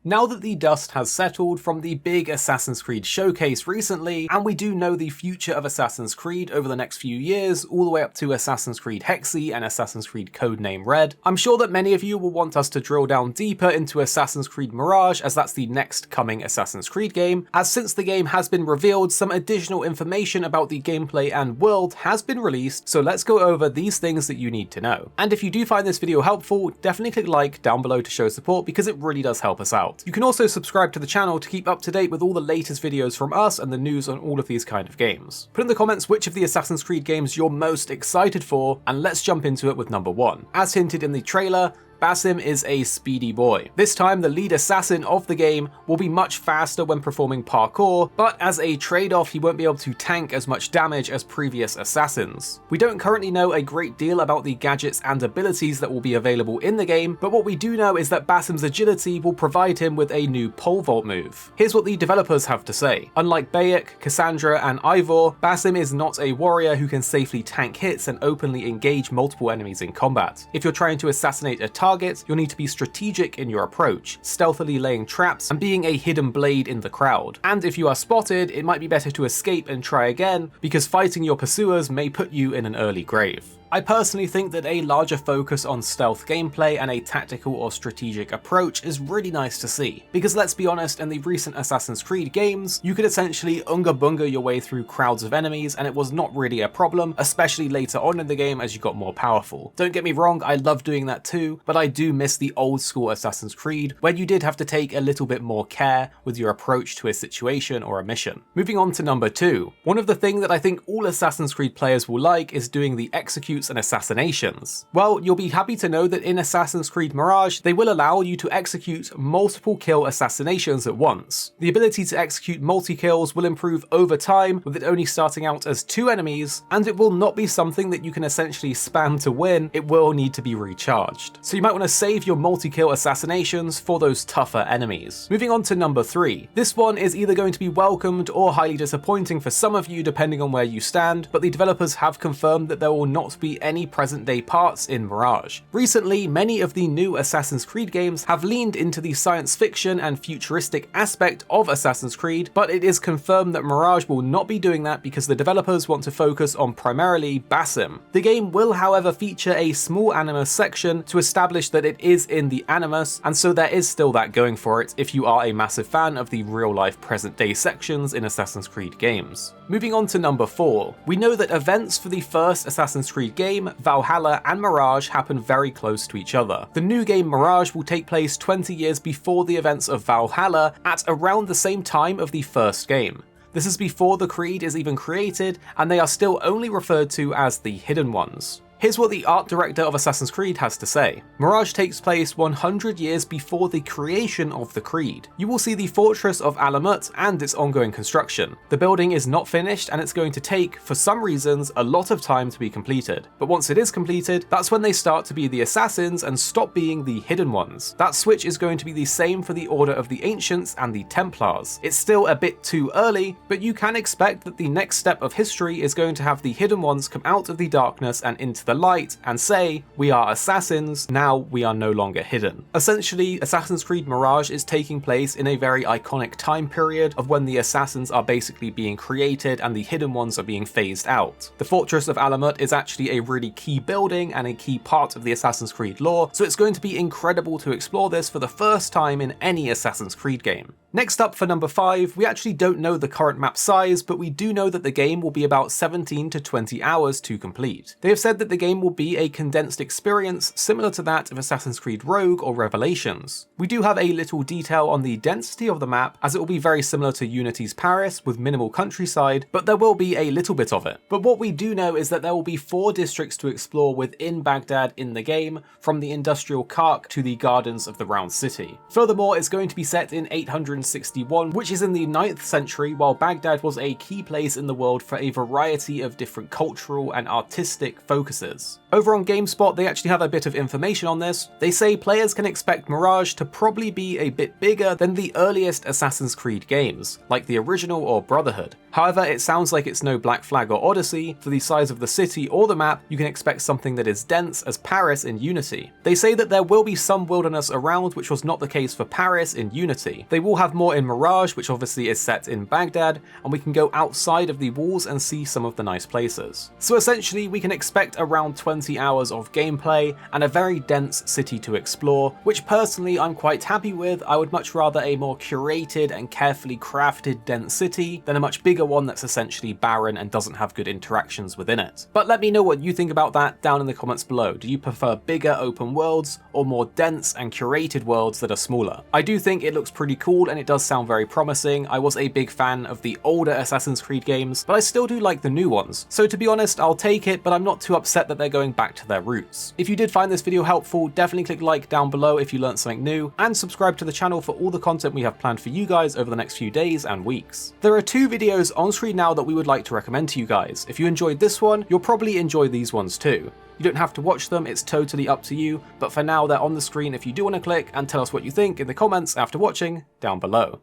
Now that the dust has settled from the big Assassin's Creed showcase recently, and we do know the future of Assassin's Creed over the next few years, all the way up to Assassin's Creed Hexe and Assassin's Creed Codename Red, I'm sure that many of you will want us to drill down deeper into Assassin's Creed Mirage, as that's the next coming Assassin's Creed game, as since the game has been revealed, some additional information about the gameplay and world has been released, so let's go over these things that you need to know. And if you do find this video helpful, definitely click like down below to show support, because it really does help us out. You can also subscribe to the channel to keep up to date with all the latest videos from us and the news on all of these kind of games. Put in the comments which of the Assassin's Creed games you're most excited for, and let's jump into it with number 1. As hinted in the trailer, Bassim is a speedy boy. This time the lead assassin of the game will be much faster when performing parkour, but as a trade-off he won't be able to tank as much damage as previous assassins. We don't currently know a great deal about the gadgets and abilities that will be available in the game, but what we do know is that Bassim's agility will provide him with a new pole vault move. Here's what the developers have to say. Unlike Bayek, Cassandra and Ivor, Bassim is not a warrior who can safely tank hits and openly engage multiple enemies in combat. If you're trying to assassinate a target, you'll need to be strategic in your approach, stealthily laying traps and being a hidden blade in the crowd. And if you are spotted, it might be better to escape and try again, because fighting your pursuers may put you in an early grave. I personally think that a larger focus on stealth gameplay and a tactical or strategic approach is really nice to see, because let's be honest, in the recent Assassin's Creed games, you could essentially unga bunga your way through crowds of enemies and it was not really a problem, especially later on in the game as you got more powerful. Don't get me wrong, I love doing that too, but I do miss the old school Assassin's Creed, where you did have to take a little bit more care with your approach to a situation or a mission. Moving on to number 2. One of the things that I think all Assassin's Creed players will like is doing the execute and assassinations. Well, you'll be happy to know that in Assassin's Creed Mirage, they will allow you to execute multiple kill assassinations at once. The ability to execute multi-kills will improve over time, with it only starting out as 2 enemies, and it will not be something that you can essentially spam to win, it will need to be recharged. So you might want to save your multi-kill assassinations for those tougher enemies. Moving on to number 3. This one is either going to be welcomed or highly disappointing for some of you depending on where you stand, but the developers have confirmed that there will not be any present-day parts in Mirage. Recently, many of the new Assassin's Creed games have leaned into the science fiction and futuristic aspect of Assassin's Creed, but it is confirmed that Mirage will not be doing that because the developers want to focus on primarily Bassim. The game will, however, feature a small Animus section to establish that it is in the Animus, and so there is still that going for it if you are a massive fan of the real-life present-day sections in Assassin's Creed games. Moving on to number 4. We know that events for the first Assassin's Creed game, Valhalla and Mirage happen very close to each other. The new game Mirage will take place 20 years before the events of Valhalla at around the same time of the first game. This is before the Creed is even created, and they are still only referred to as the Hidden Ones. Here's what the art director of Assassin's Creed has to say. Mirage takes place 100 years before the creation of the Creed. You will see the fortress of Alamut and its ongoing construction. The building is not finished and it's going to take, for some reasons, a lot of time to be completed. But once it is completed, that's when they start to be the assassins and stop being the hidden ones. That switch is going to be the same for the Order of the Ancients and the Templars. It's still a bit too early, but you can expect that the next step of history is going to have the hidden ones come out of the darkness and into the light and say, we are assassins, now we are no longer hidden. Essentially, Assassin's Creed Mirage is taking place in a very iconic time period of when the assassins are basically being created and the hidden ones are being phased out. The Fortress of Alamut is actually a really key building and a key part of the Assassin's Creed lore, so it's going to be incredible to explore this for the first time in any Assassin's Creed game. Next up for number 5, we actually don't know the current map size, but we do know that the game will be about 17 to 20 hours to complete. They have said that the game will be a condensed experience similar to that of Assassin's Creed Rogue or Revelations. We do have a little detail on the density of the map, as it will be very similar to Unity's Paris with minimal countryside, but there will be a little bit of it. But what we do know is that there will be 4 districts to explore within Baghdad in the game, from the industrial Kark to the Gardens of the Round City. Furthermore, it's going to be set in 861, which is in the 9th century, while Baghdad was a key place in the world for a variety of different cultural and artistic focuses. Over on GameSpot, they actually have a bit of information on this. They say players can expect Mirage to probably be a bit bigger than the earliest Assassin's Creed games, like the original or Brotherhood. However, it sounds like it's no Black Flag or Odyssey. For the size of the city or the map, you can expect something that is dense as Paris in Unity. They say that there will be some wilderness around, which was not the case for Paris in Unity. They will have more in Mirage, which obviously is set in Baghdad, and we can go outside of the walls and see some of the nice places. So essentially, we can expect around 20 hours of gameplay and a very dense city to explore, which personally I'm quite happy with. I would much rather a more curated and carefully crafted dense city than a much bigger one that's essentially barren and doesn't have good interactions within it. But let me know what you think about that down in the comments below. Do you prefer bigger open worlds or more dense and curated worlds that are smaller? I do think it looks pretty cool and it does sound very promising. I was a big fan of the older Assassin's Creed games, but I still do like the new ones. So to be honest, I'll take it, but I'm not too upset that they're going back to their roots. If you did find this video helpful, definitely click like down below if you learned something new, and subscribe to the channel for all the content we have planned for you guys over the next few days and weeks. There are 2 videos on screen now that we would like to recommend to you guys. If you enjoyed this one, you'll probably enjoy these ones too. You don't have to watch them, it's totally up to you, but for now they're on the screen if you do want to click and tell us what you think in the comments after watching down below.